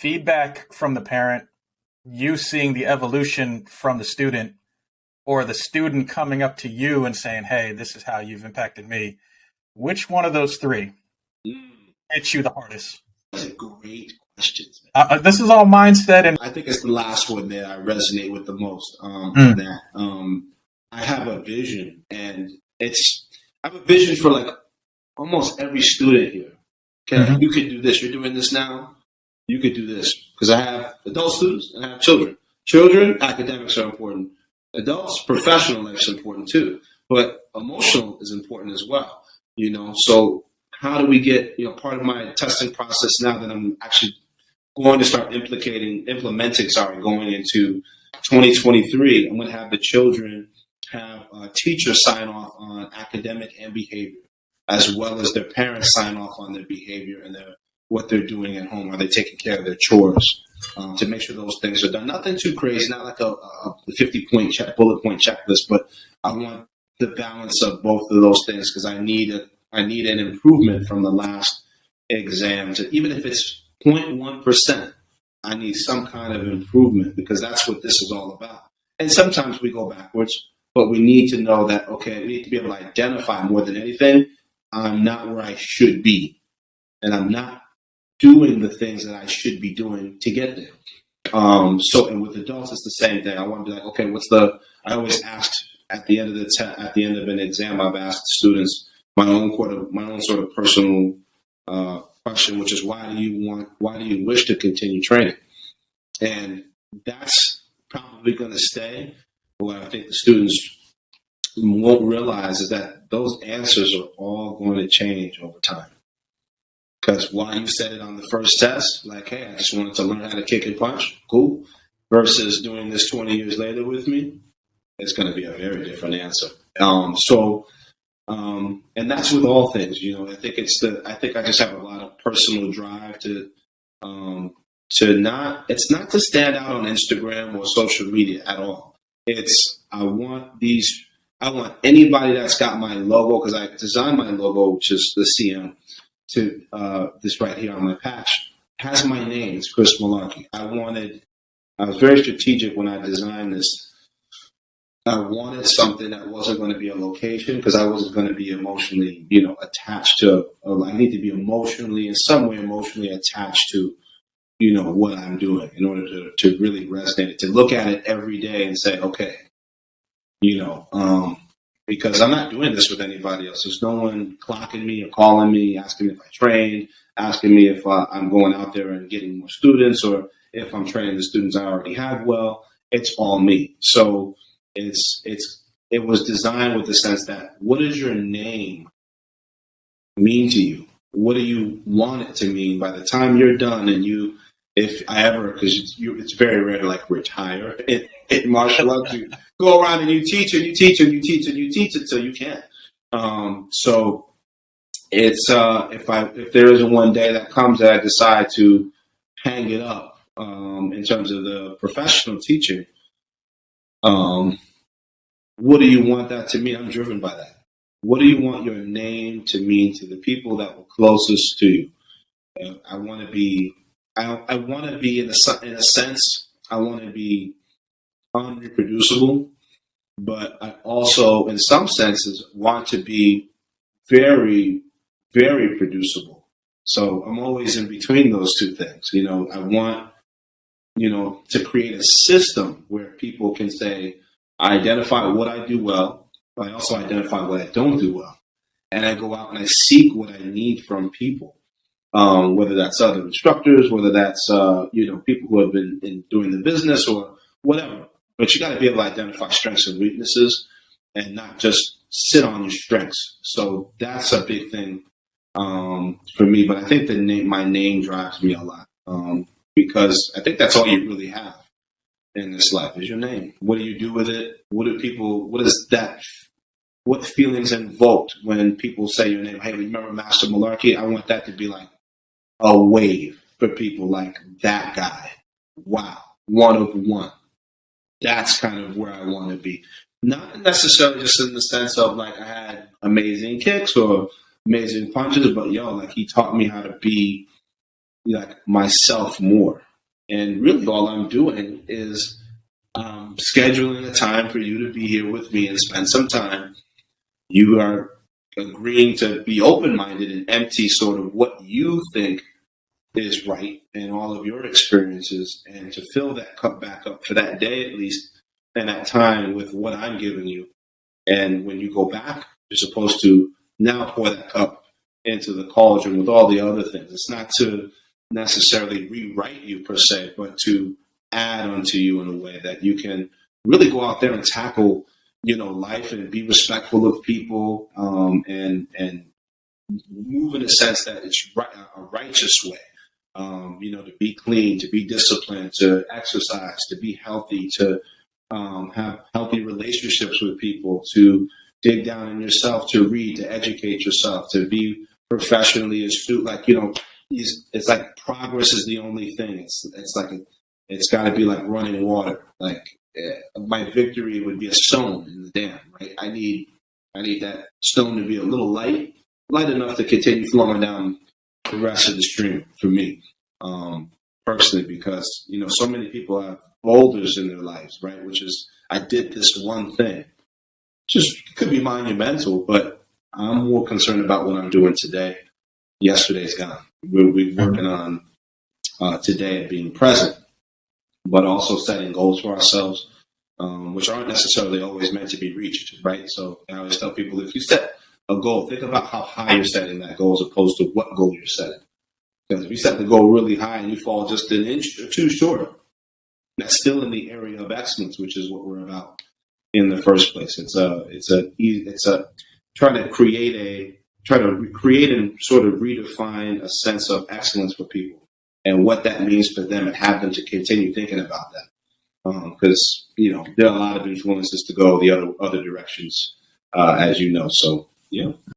feedback from the parent, you seeing the evolution from the student, or the student coming up to you and saying, hey, this is how you've impacted me? Which one of those three hits you the hardest? That's a great question. This is all mindset, and I think it's the last one that I resonate with the most. I have a vision, and I have a vision for like almost every student here. Okay, you could do this. You're doing this now. You could do this, because I have adult students and I have children. Children, academics are important. Adults, professional life is important too, but emotional is important as well. So how do we get, part of my testing process now that I'm actually going to start implementing, going into 2023, I'm going to have the children have teachers sign off on academic and behavior, as well as their parents sign off on their behavior and what they're doing at home. Are they taking care of their chores? To make sure those things are done. Nothing too crazy, not like a 50-point bullet point checklist, but I want the balance of both of those things, because I need an improvement from the last exam. Even if it's 0.1%, I need some kind of improvement, because that's what this is all about. And sometimes we go backwards, but we need to know that, okay, we need to be able to identify more than anything, I'm not where I should be, and I'm not doing the things that I should be doing to get there. And with adults, it's the same thing. I want to be like, okay, I always ask at the end of at the end of an exam, I've asked students my own sort of personal question, which is, why do you wish to continue training? And that's probably going to stay. What I think the students won't realize is that those answers are all going to change over time. Because while you said it on the first test, like, hey, I just wanted to learn how to kick and punch, cool, versus doing this 20 years later with me, it's going to be a very different answer. And that's with all things, I think I just have a lot of personal drive it's not to stand out on Instagram or social media at all. I want anybody that's got my logo, because I designed my logo, which is the CM, to this right here on my patch, has my name. It's Chris Malarkey. I was very strategic when I designed this. I wanted something that wasn't going to be a location, because I wasn't going to be emotionally, attached to. I need to be in some way emotionally attached to, what I'm doing, in order to really resonate it, to look at it every day and say, okay, because I'm not doing this with anybody else. There's no one clocking me or calling me, asking me if I train, asking me if I'm going out there and getting more students, or if I'm training the students I already have well. It's all me. So it was designed with the sense that, what does your name mean to you? What do you want it to mean by the time you're done? And because it's very rare to like retire in martial arts. You go around and you teach and you teach and you teach and you teach until you can't. So it's if there is one day that comes that I decide to hang it up, in terms of the professional teaching, what do you want that to mean? I'm driven by that. What do you want your name to mean to the people that were closest to you? I want to be in a sense, I want to be unreproducible, but I also, in some senses, want to be very, very producible. So I'm always in between those two things. I want, to create a system where people can say, I identify what I do well, but I also identify what I don't do well. And I go out and I seek what I need from people, whether that's other instructors, whether that's, people who have been doing the business or whatever. But you got to be able to identify strengths and weaknesses and not just sit on your strengths. So that's a big thing for me. But I think my name drives me a lot, because I think that's all you really have in this life is your name. What do you do with it? What feelings invoked when people say your name? Hey, remember Master Malarkey? I want that to be like a wave for people, like that guy. Wow. One of one. That's kind of where I want to be. Not necessarily just in the sense of like I had amazing kicks or amazing punches, but like he taught me how to be like myself more. And really all I'm doing is scheduling a time for you to be here with me and spend some time. You are agreeing to be open-minded and empty sort of what you think is right in all of your experiences, and to fill that cup back up for that day at least, and that time with what I'm giving you. And when you go back, you're supposed to now pour that cup into the cauldron with all the other things. It's not to necessarily rewrite you per se, but to add onto you in a way that you can really go out there and tackle, life and be respectful of people, and move in a sense that it's a righteous way. To be clean, to be disciplined, to exercise, to be healthy, to have healthy relationships with people, to dig down in yourself, to read, to educate yourself, to be professionally astute. It's like progress is the only thing. It's got to be like running water. My victory would be a stone in the dam, right? I need that stone to be a little light enough to continue flowing down the rest of the stream for me, personally, because so many people have boulders in their lives, right? Which is, I did this one thing. Just could be monumental, but I'm more concerned about what I'm doing today. Yesterday's gone. We're working on today and being present, but also setting goals for ourselves, which aren't necessarily always meant to be reached, right? So I always tell people, if you set a goal, think about how high you're setting that goal as opposed to what goal you're setting. Because if you set the goal really high and you fall just an inch or two short, that's still in the area of excellence, which is what we're about in the first place. It's try to create and sort of redefine a sense of excellence for people and what that means for them, and have them to continue thinking about that. Because there are a lot of influences to go the other directions, as you know. So yeah.